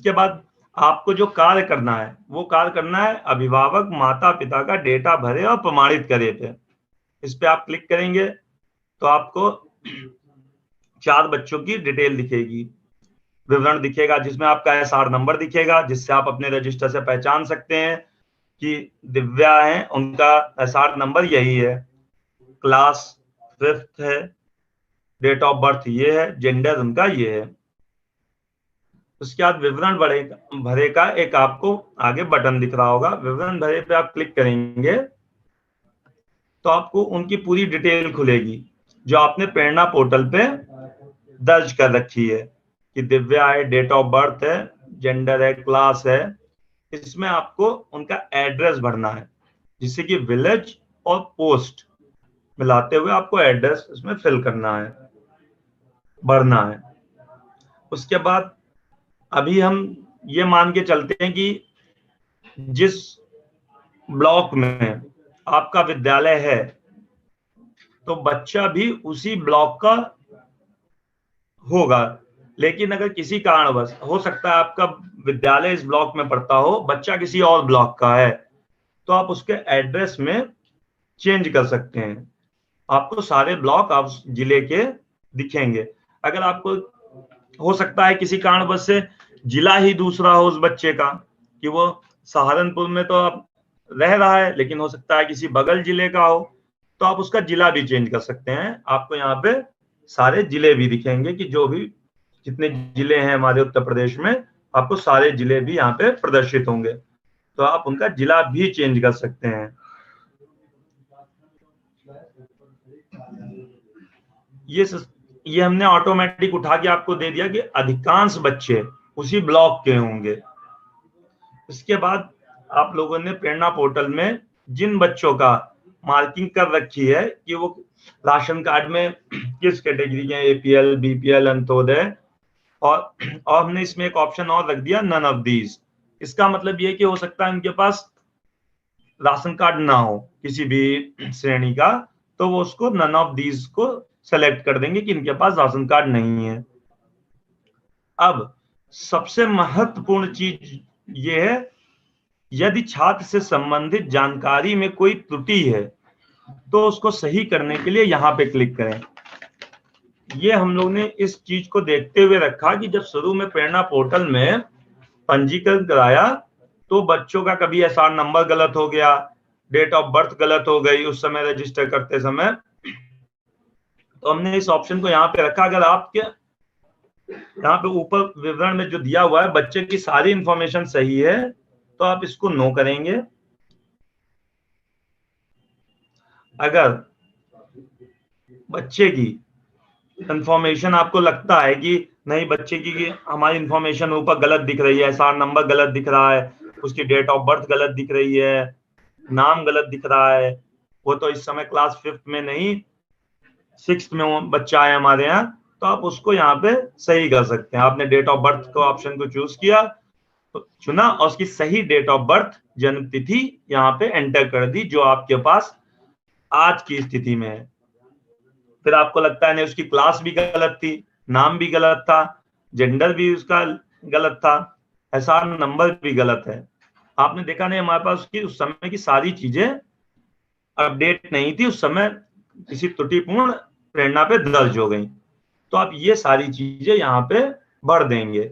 इसके बाद आपको जो कार्य करना है वो कार्य करना है अभिभावक माता पिता का डेटा भरे और प्रमाणित करे पे। इस पे आप क्लिक करेंगे तो आपको 4 बच्चों की डिटेल दिखेगी, विवरण दिखेगा, जिसमें आपका एसआर नंबर दिखेगा, जिससे आप अपने रजिस्टर से पहचान सकते हैं कि दिव्या है, उनका एसआर नंबर यही है, क्लास 5th है, डेट ऑफ बर्थ ये है, जेंडर उनका ये है। उसके बाद विवरण भरे का एक आपको आगे बटन दिख रहा होगा, विवरण भरे पे आप क्लिक करेंगे तो आपको उनकी पूरी डिटेल खुलेगी जो आपने प्रेरणा पोर्टल पे दर्ज कर रखी है कि दिव्या है, डेट ऑफ बर्थ है, जेंडर है, क्लास है। इसमें आपको उनका एड्रेस भरना है, जिससे कि विलेज और पोस्ट मिलाते हुए आपको एड्रेस इसमें फिल करना है, भरना है। उसके बाद अभी हम ये मान के चलते हैं कि जिस ब्लॉक में आपका विद्यालय है तो बच्चा भी उसी ब्लॉक का होगा, लेकिन अगर किसी कारणवश हो सकता है आपका विद्यालय इस ब्लॉक में पड़ता हो, बच्चा किसी और ब्लॉक का है, तो आप उसके एड्रेस में चेंज कर सकते हैं। आपको सारे ब्लॉक आप जिले के दिखेंगे। अगर आपको हो सकता है किसी कारणवश से जिला ही दूसरा हो उस बच्चे का, कि वो सहारनपुर में तो आप रह रहा है लेकिन हो सकता है किसी बगल जिले का हो, तो आप उसका जिला भी चेंज कर सकते हैं। आपको यहाँ पे सारे जिले भी दिखेंगे कि जो भी जितने जिले हैं हमारे उत्तर प्रदेश में, आपको सारे जिले भी यहाँ पे प्रदर्शित होंगे, तो आप उनका जिला भी चेंज कर सकते हैं। ये हमने ऑटोमेटिक उठा के आपको दे दिया कि अधिकांश बच्चे उसी ब्लॉक के होंगे। इसके बाद आप लोगों ने प्रेरणा पोर्टल में जिन बच्चों का मार्किंग कर रखी है कि वो राशन कार्ड में किस कैटेगरी के, एपीएल, बीपीएल, अंत्योदय, और हमने इसमें एक ऑप्शन और रख दिया नन ऑफ दीज। इसका मतलब ये कि हो सकता है उनके पास राशन कार्ड ना हो किसी भी श्रेणी का, तो वो उसको नन ऑफ दीज को सेलेक्ट कर देंगे कि इनके पास राशन कार्ड नहीं है। अब सबसे महत्वपूर्ण चीज ये है, यदि छात्र से संबंधित जानकारी में कोई त्रुटि है तो उसको सही करने के लिए यहाँ पे क्लिक करें। ये हम लोग ने इस चीज को देखते हुए रखा कि जब शुरू में प्रेरणा पोर्टल में पंजीकरण कराया तो बच्चों का कभी एसआर नंबर गलत हो गया, डेट ऑफ बर्थ गलत हो गई उस समय रजिस्टर करते समय, तो हमने इस ऑप्शन को यहाँ पे रखा। अगर आपके यहाँ पे ऊपर विवरण में जो दिया हुआ है बच्चे की सारी इंफॉर्मेशन सही है तो आप इसको नो करेंगे। अगर बच्चे की इंफॉर्मेशन आपको लगता है कि नहीं, बच्चे की हमारी इंफॉर्मेशन ऊपर गलत दिख रही है, एसआर नंबर गलत दिख रहा है, उसकी डेट ऑफ बर्थ गलत दिख रही है, नाम गलत दिख रहा है, वो तो इस समय क्लास 5th में नहीं 6th में बच्चा है हमारे यहाँ, तो आप उसको यहाँ पे सही कर सकते हैं। आपने डेट ऑफ बर्थ को ऑप्शन को चूज किया, तो चुना और उसकी सही डेट ऑफ बर्थ, जन्म तिथि यहाँ पे एंटर कर दी जो आपके पास आज की स्थिति में है। फिर आपको लगता है नहीं उसकी क्लास भी गलत थी, नाम भी गलत था, जेंडर भी उसका गलत था, एसआर नंबर भी गलत है, आपने देखा नहीं हमारे पास उसकी उस समय की सारी चीजें अपडेट नहीं थी, उस समय किसी त्रुटिपूर्ण प्रेरणा पे दर्ज हो गई, तो आप ये सारी चीजें यहाँ पे भर देंगे।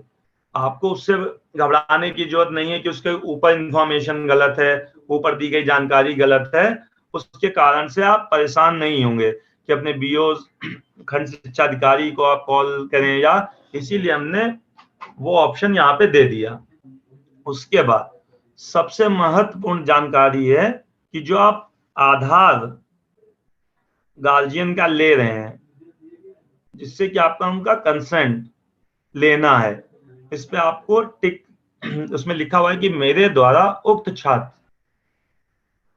आपको उससे घबराने की जरूरत नहीं है कि उसके ऊपर इंफॉर्मेशन गलत है, ऊपर दी गई जानकारी गलत है, उसके कारण से आप परेशान नहीं होंगे कि अपने बीओ खंड शिक्षा अधिकारी को आप कॉल करें, या इसीलिए हमने वो ऑप्शन यहाँ पे दे दिया। उसके बाद सबसे महत्वपूर्ण जानकारी है कि जो आप आधार गार्जियन का ले रहे हैं, जिससे कि आपका उनका कंसेंट लेना है, इस पे आपको टिक, उसमें लिखा हुआ है कि मेरे द्वारा उक्त छात्र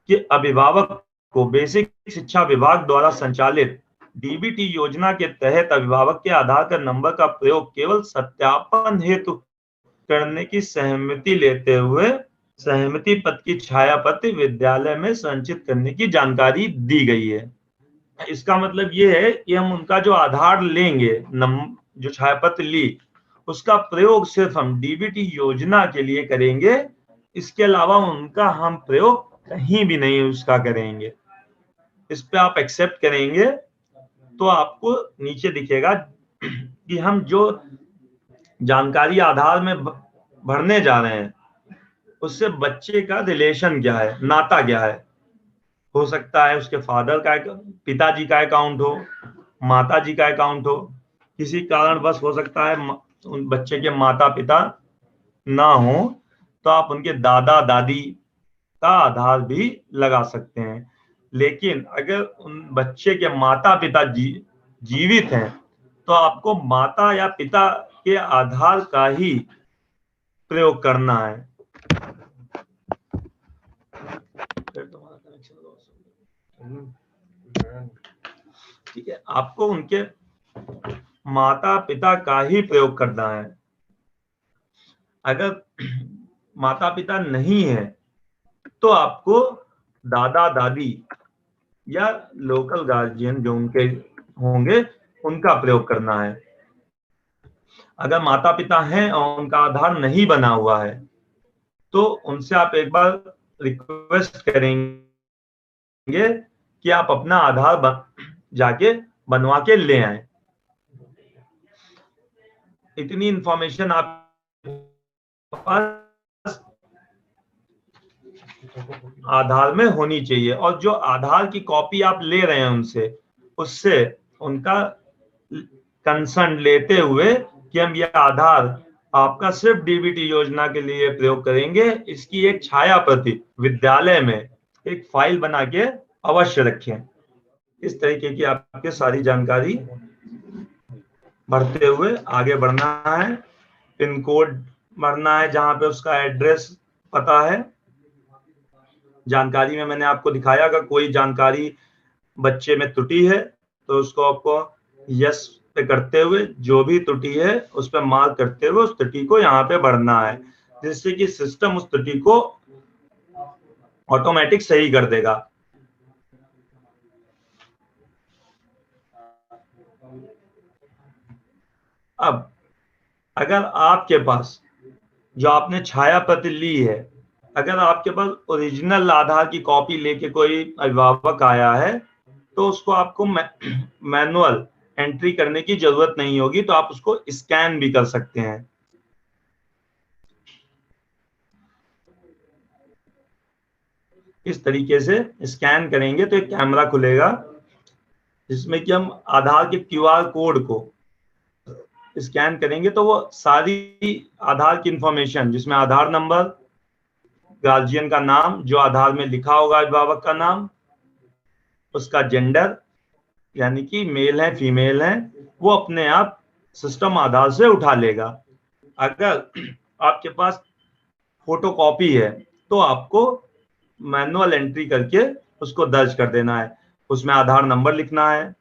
के अभिभावक को बेसिक शिक्षा विभाग द्वारा संचालित डीबीटी योजना के तहत अभिभावक के आधार कार्ड नंबर का प्रयोग केवल सत्यापन हेतु करने की सहमति लेते हुए सहमति पत्र की छायाप्रति विद्यालय में संचित करने की जानकारी दी गई है। इसका मतलब ये है कि हम उनका जो आधार लेंगे, जो छायापत्र ली, उसका प्रयोग सिर्फ हम डीबीटी योजना के लिए करेंगे, इसके अलावा उनका हम प्रयोग कहीं भी नहीं उसका करेंगे। इस पे आप एक्सेप्ट करेंगे तो आपको नीचे दिखेगा कि हम जो जानकारी आधार में भरने जा रहे हैं उससे बच्चे का रिलेशन क्या है, नाता क्या है। हो सकता है उसके फादर का, पिताजी का अकाउंट हो, माता जी का अकाउंट हो, किसी कारणवश हो सकता है उन बच्चे के माता पिता ना हो तो आप उनके दादा दादी का आधार भी लगा सकते हैं। लेकिन अगर उन बच्चे के माता पिता जीवित हैं तो आपको माता या पिता के आधार का ही प्रयोग करना है। ठीक है, आपको उनके माता पिता का ही प्रयोग करना है। अगर माता पिता नहीं है तो आपको दादा दादी या लोकल गार्जियन जो उनके होंगे उनका प्रयोग करना है। अगर माता पिता हैं और उनका आधार नहीं बना हुआ है तो उनसे आप एक बार रिक्वेस्ट करेंगे कि आप अपना आधार जाके बनवा के ले आए। इतनी इंफॉर्मेशन आप पास आधार में होनी चाहिए, और जो आधार की कॉपी आप ले रहे हैं उनसे, उससे उनका कंसर्न लेते हुए कि हम यह आधार आपका सिर्फ डीबीटी योजना के लिए प्रयोग करेंगे, इसकी एक छाया प्रति विद्यालय में एक फाइल बना के अवश्य रखें। इस तरीके की आपके सारी जानकारी भरते हुए आगे बढ़ना है। पिन कोड भरना है जहां पे उसका एड्रेस पता है। जानकारी में मैंने आपको दिखाया अगर कोई जानकारी बच्चे में त्रुटि है तो उसको आपको यस पे करते हुए जो भी त्रुटि है उस पर मार्क करते हुए उस त्रुटि को यहाँ पे भरना है, जिससे कि सिस्टम उस त्रुटि को ऑटोमेटिक सही कर देगा। अब अगर आपके पास जो आपने छाया प्रति ली है, अगर आपके पास ओरिजिनल आधार की कॉपी लेके कोई अभिभावक आया है तो उसको आपको मैनुअल एंट्री करने की जरूरत नहीं होगी, तो आप उसको स्कैन भी कर सकते हैं। इस तरीके से स्कैन करेंगे तो एक कैमरा खुलेगा जिसमें कि हम आधार के क्यूआर कोड को स्कैन करेंगे तो वो सारी आधार की इंफॉर्मेशन जिसमें आधार नंबर, गार्जियन का नाम जो आधार में लिखा होगा, अभिभावक का नाम, उसका जेंडर यानी कि मेल है फीमेल है, वो अपने आप सिस्टम आधार से उठा लेगा। अगर आपके पास फोटोकॉपी है तो आपको मैनुअल एंट्री करके उसको दर्ज कर देना है। उसमें आधार नंबर लिखना है,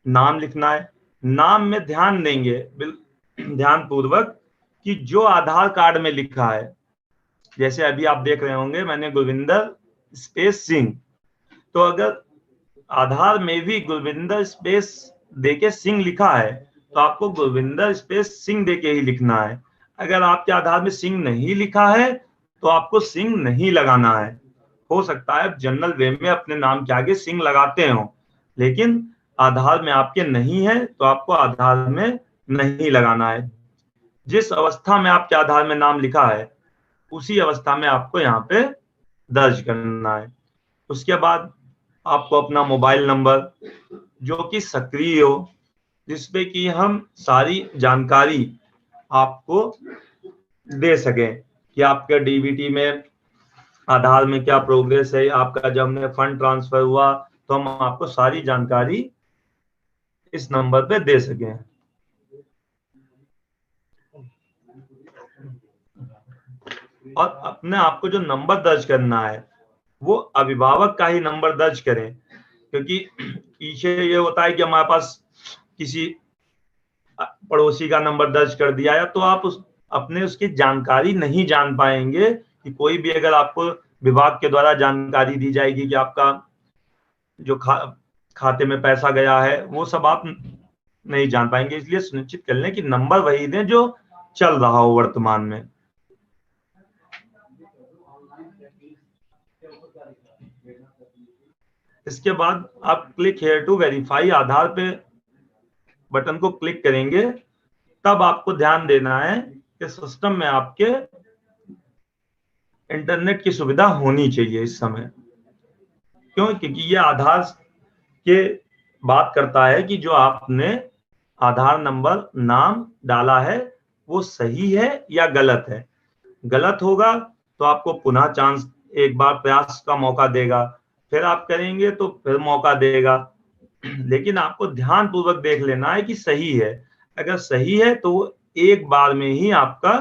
नाम लिखना है। नाम में ध्यान देंगे ध्यान पूर्वक कि जो आधार कार्ड में लिखा है, जैसे अभी आप देख रहे होंगे मैंने गुरविंदर स्पेस सिंह, तो अगर आधार में भी गुरविंदर स्पेस देके सिंह लिखा है तो आपको गुरविंदर स्पेस सिंह देके ही लिखना है। अगर आपके आधार में सिंह नहीं लिखा है तो आपको सिंह नहीं लगाना है। हो सकता है जनरल वे में अपने नाम के आगे सिंह लगाते हो, लेकिन आधार में आपके नहीं है तो आपको आधार में नहीं लगाना है। जिस अवस्था में आपके आधार में नाम लिखा है उसी अवस्था में आपको यहाँ पे दर्ज करना है। उसके बाद आपको अपना मोबाइल नंबर जो कि सक्रिय हो, जिसपे कि हम सारी जानकारी आपको दे सकें कि आपके डीबीटी में आधार में क्या प्रोग्रेस है, आपका जब हमने फंड ट्रांसफर हुआ तो हम आपको सारी जानकारी इस नंबर पे दे सकें। और अपने आपको जो नंबर दर्ज करना है वो अभिभावक का ही नंबर दर्ज करें, क्योंकि पीछे ये होता है कि हमारे पास किसी पड़ोसी का नंबर दर्ज कर दिया है तो आप अपने उसकी जानकारी नहीं जान पाएंगे कि कोई भी अगर आपको विभाग के द्वारा जानकारी दी जाएगी कि आपका जो खाते में पैसा गया है वो सब आप नहीं जान पाएंगे। इसलिए सुनिश्चित कर लें कि नंबर वही दें जो चल रहा हो वर्तमान में। इसके बाद आप क्लिक हेयर टू वेरीफाई आधार पे बटन को क्लिक करेंगे, तब आपको ध्यान देना है कि सिस्टम में आपके इंटरनेट की सुविधा होनी चाहिए इस समय। क्यों? क्योंकि ये आधार के बात करता है कि जो आपने आधार नंबर नाम डाला है वो सही है या गलत है। गलत होगा तो आपको पुनः चांस, एक बार प्रयास का मौका देगा, फिर आप करेंगे तो फिर मौका देगा। लेकिन आपको ध्यान पूर्वक देख लेना है कि सही है। अगर सही है तो वो एक बार में ही आपका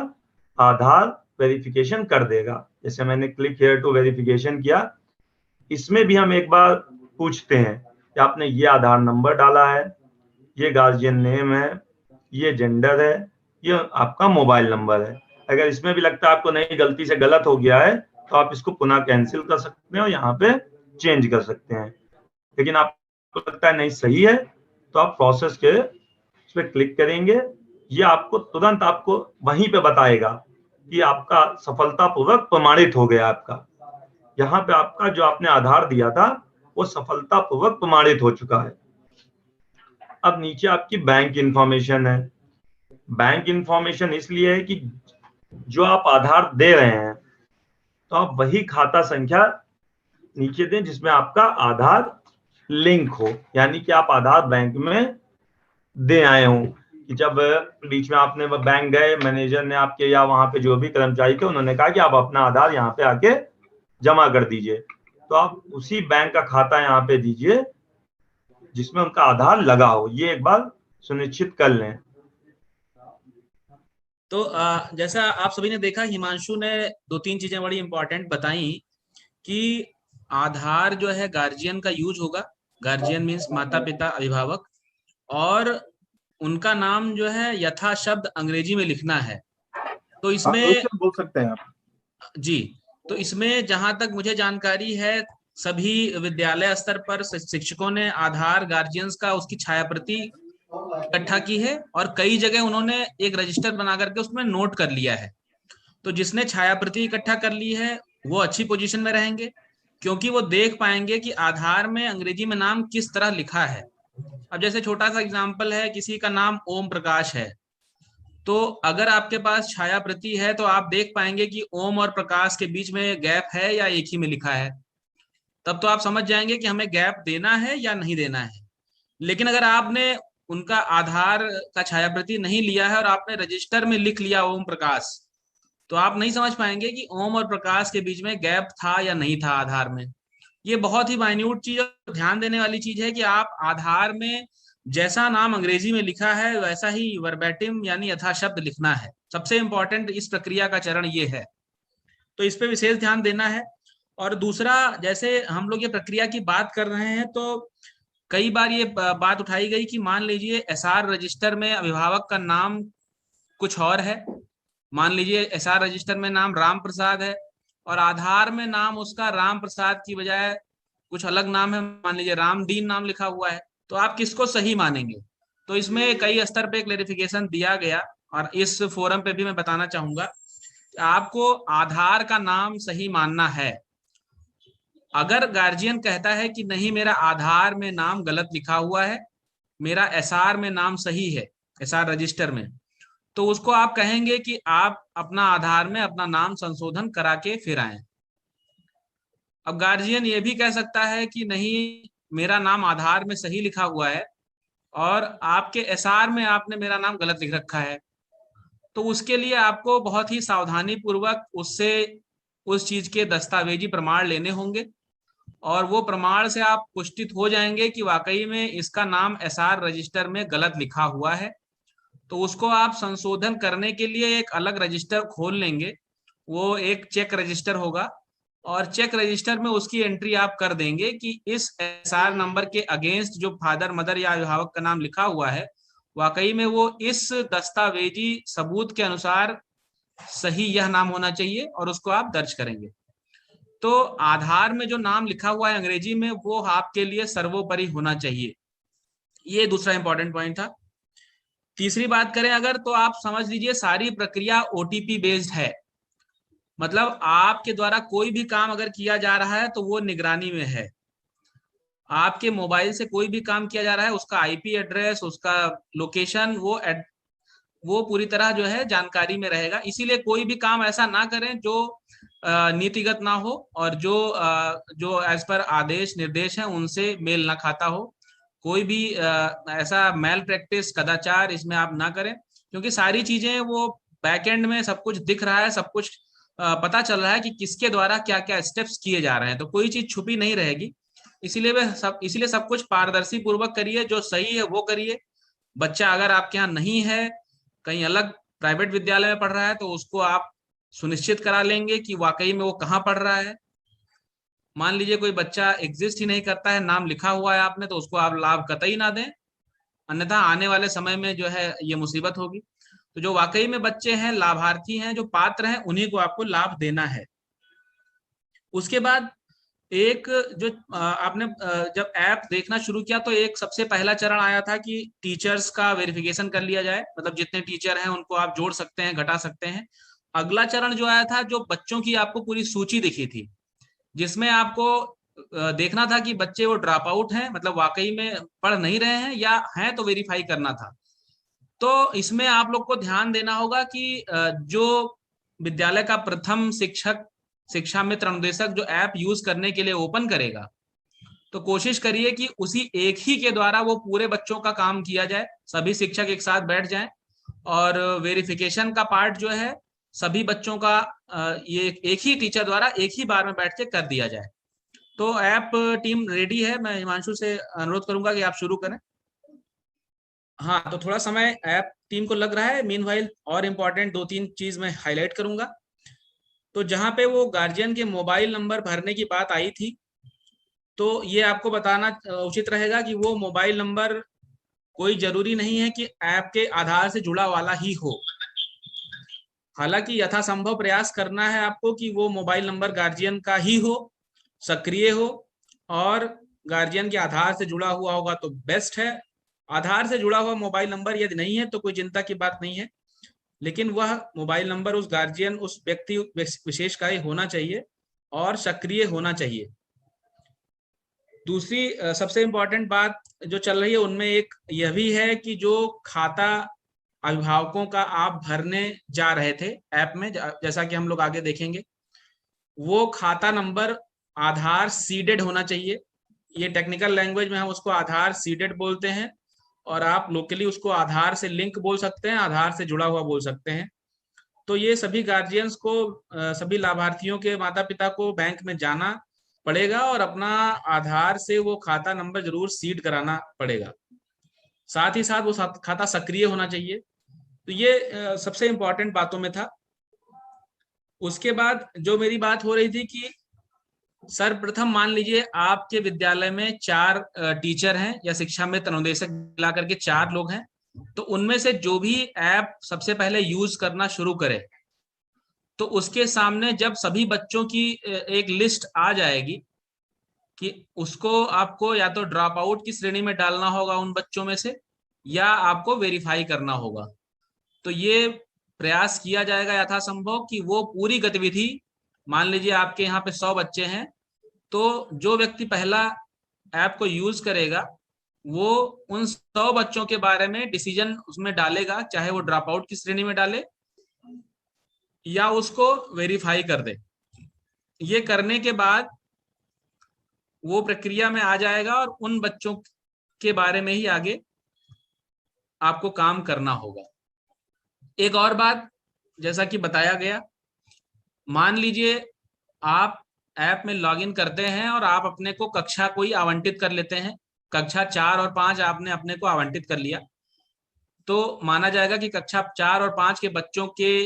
आधार वेरिफिकेशन कर देगा। जैसे मैंने क्लिक हियर टू वेरिफिकेशन किया, इसमें भी हम एक बार पूछते हैं कि आपने ये आधार नंबर डाला है, ये गार्जियन नेम है, ये जेंडर है, ये आपका मोबाइल नंबर है। अगर इसमें भी लगता है आपको नहीं, गलती से गलत हो गया है, तो आप इसको पुनः कैंसिल कर सकते हैं और यहाँ पे चेंज कर सकते हैं। लेकिन आपको लगता है नहीं सही है, तो आप प्रोसेस के उस पर क्लिक करेंगे। ये आपको तुरंत आपको वहीं पे बताएगा कि आपका सफलतापूर्वक प्रमाणित हो गया। आपका यहाँ पे आपका जो आपने आधार दिया था वो सफलतापूर्वक प्रमाणित हो चुका है। अब नीचे आपकी बैंक इंफॉर्मेशन है। बैंक इंफॉर्मेशन इसलिए है कि जो आप आधार दे रहे हैं तो आप वही खाता संख्या नीचे दें जिसमें आपका आधार लिंक हो, यानी कि आप आधार बैंक में दे आए हो। कि जब बीच में आपने बैंक गए, मैनेजर ने आपके या वहां पे जो भी कर्मचारी थे उन्होंने कहा कि आप अपना आधार यहाँ पे आके जमा कर दीजिए, तो आप उसी बैंक का खाता यहाँ पे दीजिए जिसमें उनका आधार लगा हो। ये एक बार सुनिश्चित कर लें। तो जैसा आप सभी ने देखा, हिमांशु ने 2-3 चीजें बड़ी इंपॉर्टेंट बताई कि आधार जो है गार्जियन का यूज होगा। गार्जियन मीन्स माता पिता अभिभावक, और उनका नाम जो है यथा शब्द अंग्रेजी में लिखना है। तो इसमें बोल सकते हैं आप जी, तो इसमें जहां तक मुझे जानकारी है, सभी विद्यालय स्तर पर शिक्षकों ने आधार गार्जियंस का उसकी छायाप्रति इकट्ठा की है, और कई जगह उन्होंने एक रजिस्टर बना करके उसमें नोट कर लिया है। तो जिसने छायाप्रति इकट्ठा कर ली है वो अच्छी पोजीशन में रहेंगे, क्योंकि वो देख पाएंगे कि आधार में अंग्रेजी में नाम किस तरह लिखा है। अब जैसे छोटा सा एग्जांपल है, किसी का नाम ओम प्रकाश है, तो अगर आपके पास छायाप्रति है तो आप देख पाएंगे कि ओम और प्रकाश के बीच में गैप है या एक ही में लिखा है। तब तो आप समझ जाएंगे कि हमें गैप देना है या नहीं देना है। लेकिन अगर आपने उनका आधार का छायाप्रति नहीं लिया है और आपने रजिस्टर में लिख लिया ओम प्रकाश, तो आप नहीं समझ पाएंगे कि ओम और प्रकाश के बीच में गैप था या नहीं था आधार में। ये बहुत ही माइन्यूट चीज और ध्यान देने वाली चीज है कि आप आधार में जैसा नाम अंग्रेजी में लिखा है वैसा ही वर्बैटिम यानी यथाशब्द लिखना है। सबसे इंपॉर्टेंट इस प्रक्रिया का चरण ये है, तो इस पे विशेष ध्यान देना है। और दूसरा, जैसे हम लोग ये प्रक्रिया की बात कर रहे हैं, तो कई बार ये बात उठाई गई कि मान लीजिए एसआर रजिस्टर में अभिभावक का नाम कुछ और है, मान लीजिए एसआर रजिस्टर में नाम राम प्रसाद है और आधार में नाम उसका राम प्रसाद की बजाय कुछ अलग नाम है, मान लीजिए रामदीन नाम लिखा हुआ है, तो आप किसको सही मानेंगे? तो इसमें कई स्तर पे क्लेरिफिकेशन दिया गया, और इस फोरम पे भी मैं बताना चाहूंगा कि आपको आधार का नाम सही मानना है। अगर गार्जियन कहता है कि नहीं मेरा आधार में नाम गलत लिखा हुआ है, मेरा एसआर में नाम सही है, एसआर रजिस्टर में, तो उसको आप कहेंगे कि आप अपना आधार में अपना नाम संशोधन करा के फिर आए। अब गार्जियन ये भी कह सकता है कि नहीं मेरा नाम आधार में सही लिखा हुआ है और आपके एसआर में आपने मेरा नाम गलत लिख रखा है, तो उसके लिए आपको बहुत ही सावधानी पूर्वक उससे उस चीज के दस्तावेजी प्रमाण लेने होंगे, और वो प्रमाण से आप पुष्टित हो जाएंगे कि वाकई में इसका नाम एसआर रजिस्टर में गलत लिखा हुआ है। तो उसको आप संशोधन करने के लिए एक अलग रजिस्टर खोल लेंगे, वो एक चेक रजिस्टर होगा, और चेक रजिस्टर में उसकी एंट्री आप कर देंगे कि इस एसआर नंबर के अगेंस्ट जो फादर मदर या अभिभावक का नाम लिखा हुआ है वाकई में वो इस दस्तावेजी सबूत के अनुसार सही यह नाम होना चाहिए, और उसको आप दर्ज करेंगे। तो आधार में जो नाम लिखा हुआ है अंग्रेजी में वो आपके लिए सर्वोपरि होना चाहिए। ये दूसरा इंपॉर्टेंट पॉइंट था। तीसरी बात करें अगर, तो आप समझ लीजिए सारी प्रक्रिया ओटीपी बेस्ड है। मतलब आपके द्वारा कोई भी काम अगर किया जा रहा है तो वो निगरानी में है। आपके मोबाइल से कोई भी काम किया जा रहा है, उसका आईपी एड्रेस, उसका लोकेशन, वो पूरी तरह जो है जानकारी में रहेगा। इसीलिए कोई भी काम ऐसा ना करें जो नीतिगत ना हो और जो एज पर आदेश निर्देश हैं उनसे मेल ना खाता हो। कोई भी ऐसा मैल प्रैक्टिस, कदाचार इसमें आप ना करें, क्योंकि सारी चीजें वो बैकएंड में सब कुछ दिख रहा है, सब कुछ पता चल रहा है कि किसके द्वारा क्या क्या स्टेप्स किए जा रहे हैं, तो कोई चीज छुपी नहीं रहेगी। इसीलिए सब कुछ पारदर्शी पूर्वक करिए, जो सही है वो करिए। बच्चा अगर आपके यहाँ नहीं है, कहीं अलग प्राइवेट विद्यालय में पढ़ रहा है, तो उसको आप सुनिश्चित करा लेंगे कि वाकई में वो कहाँ पढ़ रहा है। मान लीजिए कोई बच्चा एग्जिस्ट ही नहीं करता है, नाम लिखा हुआ है आपने, तो उसको आप लाभ कतई ना दें, अन्यथा आने वाले समय में जो है ये मुसीबत होगी। तो जो वाकई में बच्चे हैं, लाभार्थी हैं, जो पात्र हैं, उन्हीं को आपको लाभ देना है। उसके बाद एक जो आपने जब ऐप देखना शुरू किया तो एक सबसे पहला चरण आया था कि टीचर्स का वेरिफिकेशन कर लिया जाए, मतलब जितने टीचर हैं उनको आप जोड़ सकते हैं, घटा सकते हैं। अगला चरण जो आया था, जो बच्चों की आपको पूरी सूची दिखी थी, जिसमें आपको देखना था कि बच्चे वो ड्रॉप आउट हैं, मतलब वाकई में पढ़ नहीं रहे हैं, या हैं तो वेरीफाई करना था। तो इसमें आप लोग को ध्यान देना होगा कि जो विद्यालय का प्रथम शिक्षक, शिक्षा मित्र अनुदेशक जो ऐप यूज करने के लिए ओपन करेगा, तो कोशिश करिए कि उसी एक ही के द्वारा वो पूरे बच्चों का काम किया जाए, सभी शिक्षक एक साथ बैठ जाएं और वेरिफिकेशन का पार्ट जो है सभी बच्चों का ये एक ही टीचर द्वारा एक ही बार में बैठ के कर दिया जाए। तो ऐप टीम रेडी है, मैं हिमांशु से अनुरोध करूंगा कि आप शुरू करें। हाँ, तो थोड़ा समय ऐप टीम को लग रहा है, मीनवाइल और इम्पोर्टेंट 2-3 चीज मैं हाईलाइट करूंगा। तो जहाँ पे वो गार्जियन के मोबाइल नंबर भरने की बात आई थी, तो ये आपको बताना उचित रहेगा कि वो मोबाइल नंबर कोई जरूरी नहीं है कि ऐप के आधार से जुड़ा वाला ही हो। हालांकि यथासंभव प्रयास करना है आपको कि वो मोबाइल नंबर गार्जियन का ही हो, सक्रिय हो, और गार्जियन के आधार से जुड़ा हुआ होगा तो बेस्ट है। आधार से जुड़ा हुआ मोबाइल नंबर यदि नहीं है तो कोई चिंता की बात नहीं है, लेकिन वह मोबाइल नंबर उस गार्जियन, उस व्यक्ति विशेष का ही होना चाहिए और सक्रिय होना चाहिए। दूसरी सबसे इंपॉर्टेंट बात जो चल रही है उनमें एक यह भी है कि जो खाता अभिभावकों का आप भरने जा रहे थे ऐप में, जैसा कि हम लोग आगे देखेंगे, वो खाता नंबर आधार सीडेड होना चाहिए। ये टेक्निकल लैंग्वेज में हम उसको आधार सीडेड बोलते हैं, और आप लोकली उसको आधार से लिंक बोल सकते हैं, आधार से जुड़ा हुआ बोल सकते हैं। तो ये सभी गार्जियंस को, सभी लाभार्थियों के माता पिता को बैंक में जाना पड़ेगा और अपना आधार से वो खाता नंबर जरूर सीड कराना पड़ेगा। साथ ही साथ वो खाता सक्रिय होना चाहिए। तो ये सबसे इंपॉर्टेंट बातों में था। उसके बाद जो मेरी बात हो रही थी कि सर्वप्रथम मान लीजिए आपके विद्यालय में 4 टीचर हैं या शिक्षा मित्र अनुदेशक मिला करके 4 लोग हैं, तो उनमें से जो भी ऐप सबसे पहले यूज करना शुरू करे, तो उसके सामने जब सभी बच्चों की एक लिस्ट आ जाएगी कि उसको आपको या तो ड्रॉप आउट की श्रेणी में डालना होगा उन बच्चों में से, या आपको वेरीफाई करना होगा। तो ये प्रयास किया जाएगा यथासंभव कि वो पूरी गतिविधि, मान लीजिए आपके यहाँ पे 100 बच्चे हैं, तो जो व्यक्ति पहला ऐप को यूज करेगा वो उन 100 बच्चों के बारे में डिसीजन उसमें डालेगा, चाहे वो ड्रॉप आउट की श्रेणी में डाले या उसको वेरीफाई कर दे। ये करने के बाद वो प्रक्रिया में आ जाएगा और उन बच्चों के बारे में ही आगे आपको काम करना होगा। एक और बात, जैसा कि बताया गया, मान लीजिए आप ऐप में लॉगिन करते हैं और आप अपने को कक्षा कोई आवंटित कर लेते हैं, कक्षा 4 और 5 आपने अपने को आवंटित कर लिया, तो माना जाएगा कि कक्षा 4 और 5 के बच्चों के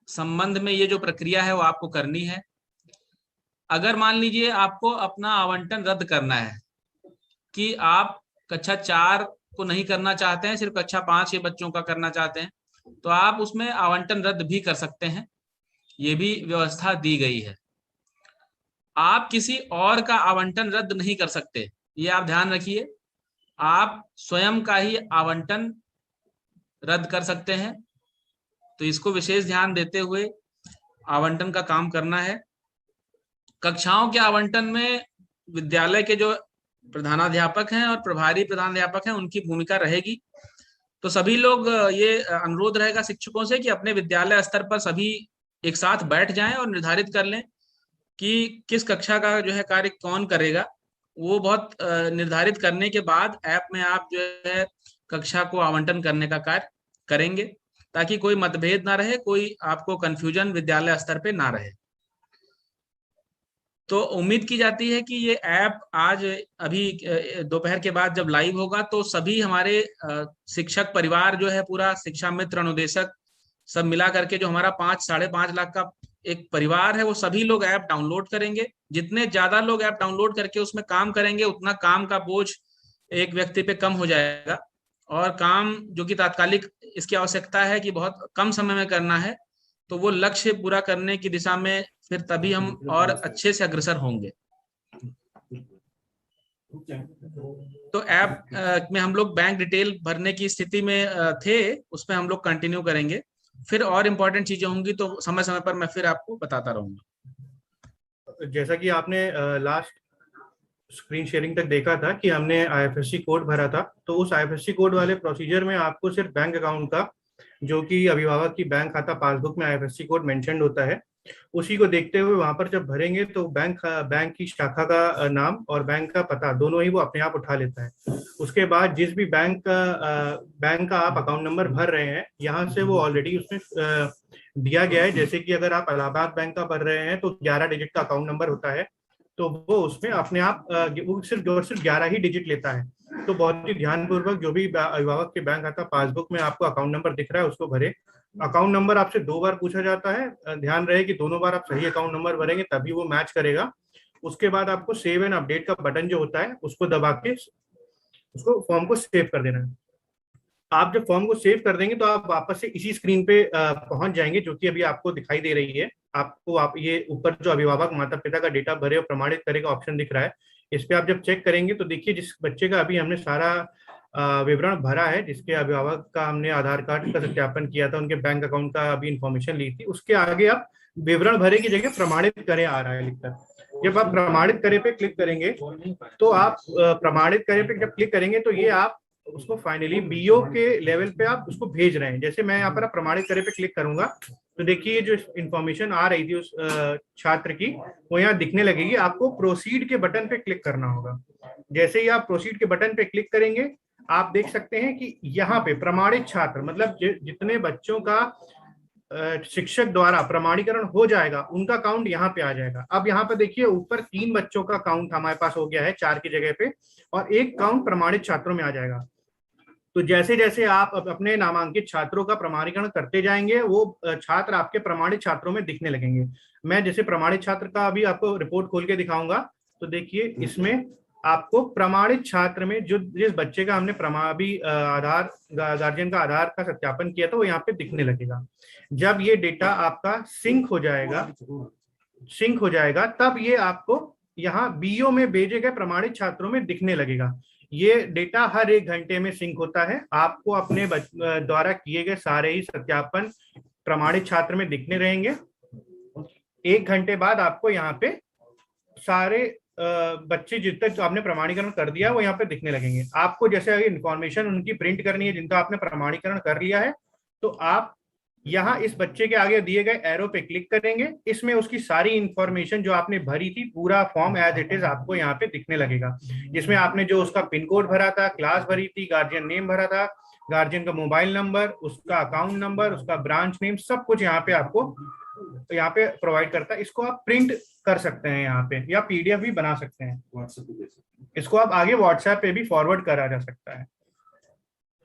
संबंध में ये जो प्रक्रिया है वो आपको करनी है। अगर मान लीजिए आपको अपना आवंटन रद्द करना है कि आप कक्षा 4 को नहीं करना चाहते हैं, सिर्फ कक्षा 5 के बच्चों का करना चाहते हैं, तो आप उसमें आवंटन रद्द भी कर सकते हैं, ये भी व्यवस्था दी गई है। आप किसी और का आवंटन रद्द नहीं कर सकते, ये आप ध्यान रखिए। आप स्वयं का ही आवंटन रद्द कर सकते हैं। तो इसको विशेष ध्यान देते हुए आवंटन का काम करना है। कक्षाओं के आवंटन में विद्यालय के जो प्रधानाध्यापक हैं और प्रभारी प्रधानाध्यापक हैं उनकी भूमिका रहेगी। तो सभी लोग ये अनुरोध रहेगा शिक्षकों से कि अपने विद्यालय स्तर पर सभी एक साथ बैठ जाएं और निर्धारित कर लें कि किस कक्षा का जो है कार्य कौन करेगा। वो बहुत निर्धारित करने के बाद ऐप में आप जो है कक्षा को आवंटन करने का कार्य करेंगे, ताकि कोई मतभेद ना रहे, कोई आपको कंफ्यूजन विद्यालय स्तर पे ना रहे। तो उम्मीद की जाती है कि ये ऐप आज अभी दोपहर के बाद जब लाइव होगा तो सभी हमारे शिक्षक परिवार जो है, पूरा शिक्षा मित्र अनुदेशक सब मिला करके जो हमारा 5-5.5 लाख का एक परिवार है, वो सभी लोग ऐप डाउनलोड करेंगे। जितने ज्यादा लोग ऐप डाउनलोड करके उसमें काम करेंगे उतना काम का बोझ एक व्यक्ति पे कम हो जाएगा, और काम जो कि तात्कालिक इसकी आवश्यकता है कि बहुत कम समय में करना है, तो वो लक्ष्य पूरा करने की दिशा में फिर तभी हम और अच्छे से अग्रसर होंगे। तो ऐप में हम लोग बैंक डिटेल भरने की स्थिति में थे, उसमें हम लोग कंटिन्यू करेंगे। फिर और इम्पोर्टेंट चीजें होंगी तो समय समय पर मैं फिर आपको बताता रहूंगा। जैसा कि आपने लास्ट स्क्रीन शेयरिंग तक देखा था कि हमने आईएफएससी कोड भरा था, तो उस आईएफएससी कोड वाले प्रोसीजर में आपको सिर्फ बैंक अकाउंट का, जो कि अभिभावक की बैंक खाता पासबुक में आईएफएससी कोड मेंशन्ड होता है, उसी को देखते हुए वहां पर जब भरेंगे तो बैंक की शाखा का नाम और बैंक का पता दोनों ही वो अपने आप उठा लेता है। उसके बाद जिस भी बैंक का आप अकाउंट नंबर भर रहे हैं, यहाँ से वो ऑलरेडी उसमें दिया गया है। जैसे कि अगर आप इलाहाबाद बैंक का भर रहे हैं तो 11 डिजिट का अकाउंट नंबर होता है, तो वो उसमें अपने आप वो सिर्फ 11 ही डिजिट लेता है। तो बहुत ही ध्यानपूर्वक जो भी अभिभावक के बैंक खाता पासबुक में आपको अकाउंट नंबर दिख रहा है उसको भरे। अकाउंट नंबर आपसे 2 बार पूछा जाता है, ध्यान रहे कि दोनों बार आप सही अकाउंट नंबर भरेंगे तभी वो मैच करेगा। उसके बाद आपको सेव एंड अपडेट का बटन जो होता है उसको दबा के उसको फॉर्म को सेव कर देना है। आप जब फॉर्म को सेव कर देंगे तो आप वापस से इसी स्क्रीन पे पहुंच जाएंगे, जो कि अभी आपको दिखाई दे रही है। आपको आप ये ऊपर जो अभिभावक माता पिता का डेटा भरे और प्रमाणित करे का ऑप्शन दिख रहा है, इस पे आप जब चेक करेंगे तो देखिए जिस बच्चे का अभी हमने सारा विवरण भरा है, जिसके अभिभावक का हमने आधार कार्ड का सत्यापन किया था, उनके बैंक अकाउंट का अभी इंफॉर्मेशन ली थी, उसके आगे आप विवरण भरे की जगह प्रमाणित करे आ रहा है लिखकर। जब आप प्रमाणित करे पे क्लिक करेंगे तो आप प्रमाणित करे पे जब क्लिक करेंगे तो ये आप उसको फाइनली बीओ के लेवल पे आप उसको भेज रहे हैं। जैसे मैं यहाँ पर प्रमाणित करे पे क्लिक करूंगा तो देखिए जो इन्फॉर्मेशन आ रही थी उस छात्र की वो यहाँ दिखने लगेगी। आपको प्रोसीड के बटन पे क्लिक करना होगा। जैसे ही आप प्रोसीड के बटन पे क्लिक करेंगे आप देख सकते हैं कि यहाँ पे प्रमाणित छात्र मतलब जितने बच्चों का शिक्षक द्वारा प्रमाणीकरण हो जाएगा उनका काउंट यहाँ पे आ जाएगा। अब यहाँ पे देखिए ऊपर 3 बच्चों का काउंट हमारे पास हो गया है 4 की जगह पे, और 1 काउंट प्रमाणित छात्रों में आ जाएगा। तो जैसे जैसे आप अपने नामांकित छात्रों का प्रमाणीकरण करते जाएंगे वो छात्र आपके प्रमाणित छात्रों में दिखने लगेंगे। मैं जैसे प्रमाणित छात्र का अभी आपको रिपोर्ट खोल के दिखाऊंगा तो देखिए इसमें आपको प्रमाणित छात्र में जो जिस बच्चे का हमने अभी आधार गार्जियन का आधार का सत्यापन किया था वो यहाँ पे दिखने लगेगा। जब ये डेटा आपका सिंक हो जाएगा तब ये आपको यहाँ बीओ में भेजे गए प्रमाणित छात्रों में दिखने लगेगा। ये डेटा हर 1 घंटे में सिंक होता है। आपको अपने द्वारा किए गए सारे ही सत्यापन प्रमाणित छात्र में दिखने रहेंगे। 1 घंटे बाद आपको यहाँ पे सारे बच्चे जिन तक आपने प्रमाणीकरण कर दिया वो यहाँ पे दिखने लगेंगे। आपको जैसे इन्फॉर्मेशन उनकी प्रिंट करनी है जिनका आपने प्रमाणीकरण कर लिया है तो आप यहाँ इस बच्चे के आगे दिए गए एरो पे क्लिक करेंगे। इसमें उसकी सारी इंफॉर्मेशन जो आपने भरी थी पूरा फॉर्म एज इट इज आपको यहाँ पे दिखने लगेगा, जिसमें आपने जो उसका पिन कोड भरा था, क्लास भरी थी, गार्जियन नेम भरा था, गार्जियन का मोबाइल नंबर, उसका अकाउंट नंबर, उसका ब्रांच नेम, सब कुछ यहाँ पे आपको यहाँ पे प्रोवाइड करता है। इसको आप प्रिंट कर सकते हैं यहाँ पे या पीडीएफ भी बना सकते हैं। इसको आप आगे व्हाट्सएप पे भी फॉरवर्ड करा जा सकता है।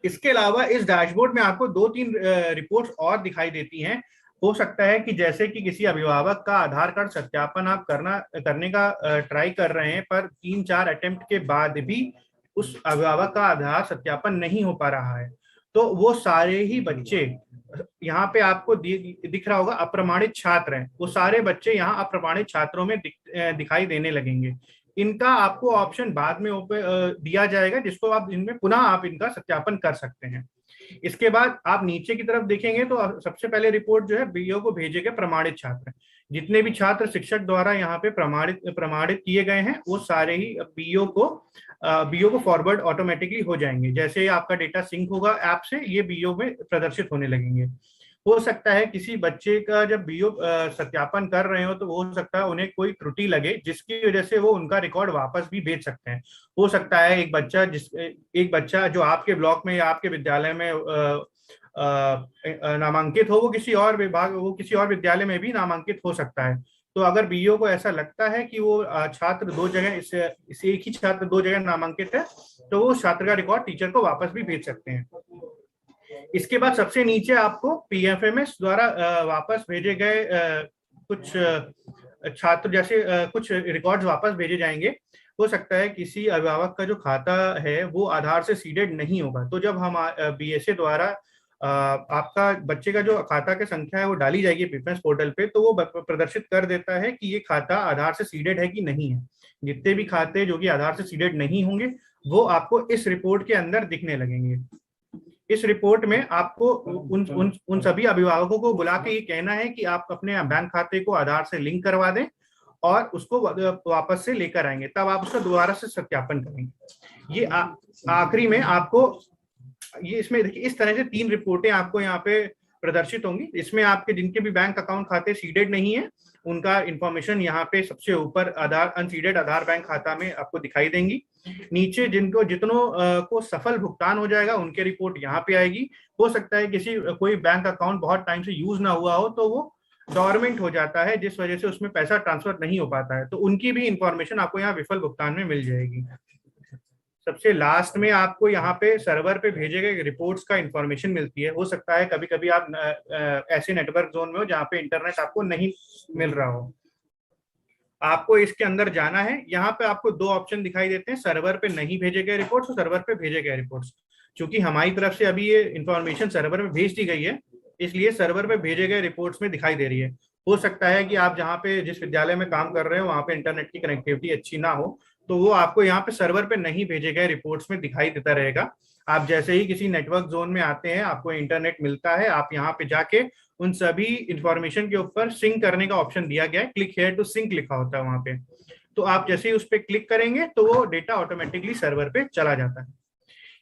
इसके अलावा इस डैशबोर्ड में आपको 2-3 रिपोर्ट्स और दिखाई देती हैं। हो सकता है कि जैसे कि किसी अभिभावक का आधार कार्ड सत्यापन आप करने का ट्राई कर रहे हैं पर 3-4 अटेम्प्ट के बाद भी उस अभिभावक का आधार सत्यापन नहीं हो पा रहा है, तो वो सारे ही बच्चे यहाँ पे आपको दिख रहा होगा अप्रमाणित छात्र हैं, वो सारे बच्चे यहाँ अप्रमाणित छात्रों में दिखाई देने लगेंगे। इनका आपको ऑप्शन बाद में दिया जाएगा, जिसको आप इनमें पुनः आप इनका सत्यापन कर सकते हैं। इसके बाद आप नीचे की तरफ देखेंगे तो सबसे पहले रिपोर्ट जो है बीईओ को भेजे गए प्रमाणित छात्र, जितने भी छात्र शिक्षक द्वारा यहाँ पे प्रमाणित किए गए हैं वो सारे ही बीईओ को फॉरवर्ड ऑटोमेटिकली हो जाएंगे। जैसे आपका डेटा सिंक होगा ऐप से, ये बीईओ में प्रदर्शित होने लगेंगे। हो सकता है किसी बच्चे का जब बीईओ सत्यापन कर रहे हो तो हो सकता है उन्हें कोई त्रुटि लगे, जिसकी वजह से वो उनका रिकॉर्ड वापस भी भेज सकते हैं। हो सकता है एक बच्चा जो आपके ब्लॉक में या आपके विद्यालय में नामांकित हो, वो किसी और विद्यालय में भी नामांकित हो सकता है। तो अगर बीईओ को ऐसा लगता है कि वो छात्र दो जगह इस एक ही छात्र दो जगह नामांकित है, तो वो छात्र का रिकॉर्ड टीचर को वापस भी भेज सकते हैं। इसके बाद सबसे नीचे आपको पीएफएमएस द्वारा वापस भेजे गए कुछ छात्र जैसे कुछ रिकॉर्ड्स वापस भेजे जाएंगे। हो सकता है किसी अभिभावक का जो खाता है वो आधार से सीडेड नहीं होगा, तो जब हम बीएसए द्वारा आपका बच्चे का जो खाता की संख्या है वो डाली जाएगी पीएफएमएस पोर्टल पे, तो वो प्रदर्शित कर देता है कि ये खाता आधार से सीडेड है कि नहीं है। जितने भी खाते जो कि आधार से सीडेड नहीं होंगे वो आपको इस रिपोर्ट के अंदर दिखने लगेंगे। इस रिपोर्ट में आपको उन सभी अभिभावकों को बुला के ये कहना है कि आप अपने बैंक खाते को आधार से लिंक करवा दें और उसको वापस से लेकर आएंगे, तब आप उसका दोबारा से सत्यापन करेंगे। ये आखिरी में आपको ये इसमें देखिए इस तरह से 3 रिपोर्टें आपको यहाँ पे प्रदर्शित होंगी। इसमें आपके जिनके भी बैंक अकाउंट खाते सीडेड नहीं है उनका इंफॉर्मेशन यहाँ पे सबसे ऊपर अनसीडेड आधार बैंक खाता में आपको दिखाई देंगी। नीचे जितनों को सफल भुगतान हो जाएगा उनके रिपोर्ट यहाँ पे आएगी। हो सकता है कोई बैंक अकाउंट बहुत टाइम से यूज ना हुआ हो तो वो डॉर्मेंट हो जाता है, जिस वजह से उसमें पैसा ट्रांसफर नहीं हो पाता है, तो उनकी भी इंफॉर्मेशन आपको यहाँ विफल भुगतान में मिल जाएगी। सबसे लास्ट में आपको यहाँ पे सर्वर पे भेजे गए रिपोर्ट्स का इंफॉर्मेशन मिलती है। हो सकता है कभी कभी आप ऐसे नेटवर्क जोन में हो जहाँ पे इंटरनेट आपको नहीं मिल रहा हो, आपको इसके अंदर जाना है। यहाँ पे आपको 2 ऑप्शन दिखाई देते हैं, सर्वर पे नहीं भेजे गए रिपोर्ट्स और सर्वर पे भेजे गए रिपोर्ट्स। क्योंकि हमारी तरफ से अभी ये इंफॉर्मेशन सर्वर में भेज दी गई है, इसलिए सर्वर पे भेजे गए रिपोर्ट्स में दिखाई दे रही है। हो सकता है कि आप जहाँ पे जिस विद्यालय में काम कर रहे हो वहाँ पे इंटरनेट की कनेक्टिविटी अच्छी ना हो, तो वो आपको यहाँ पे सर्वर पे नहीं भेजे गए रिपोर्ट्स में दिखाई देता रहेगा। आप जैसे ही किसी नेटवर्क जोन में आते हैं, आपको इंटरनेट मिलता है, आप यहाँ पे जाके उन सभी इंफॉर्मेशन के ऊपर सिंक करने का ऑप्शन दिया गया है, क्लिक हियर टू सिंक लिखा होता है वहां पे। तो आप जैसे ही उस पर क्लिक करेंगे तो वो डेटा ऑटोमेटिकली सर्वर पे चला जाता है।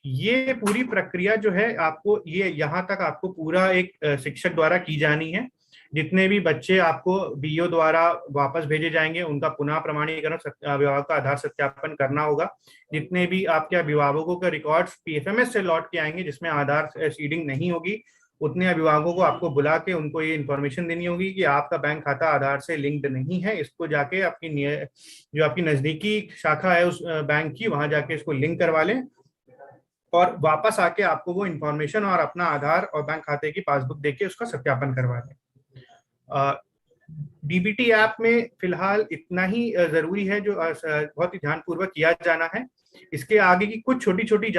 ये पूरी प्रक्रिया जो है आपको ये यहाँ तक आपको पूरा एक शिक्षक द्वारा की जानी है। जितने भी बच्चे आपको बीईओ द्वारा वापस भेजे जाएंगे उनका पुनः प्रमाणीकरण अभिभावक का आधार सत्यापन करना होगा। जितने भी आपके अभिभावकों के रिकॉर्ड्स पीएफएमएस से लौट के आएंगे जिसमें आधार सीडिंग नहीं होगी, उतने अभिभावकों को आपको बुला के उनको ये इन्फॉर्मेशन देनी होगी कि आपका बैंक खाता आधार से लिंक्ड नहीं है। इसको जाके जो आपकी नजदीकी शाखा है उस बैंक की, वहां जाके इसको लिंक करवा लें और वापस आके आपको वो इन्फॉर्मेशन और अपना आधार और बैंक खाते की पासबुक देके उसका सत्यापन करवा लें। डीबीटी ऐप में फिलहाल इतना ही जरूरी है जो बहुत ही ध्यानपूर्वक किया जाना है। इसके आगे की कुछ छोटी छोटी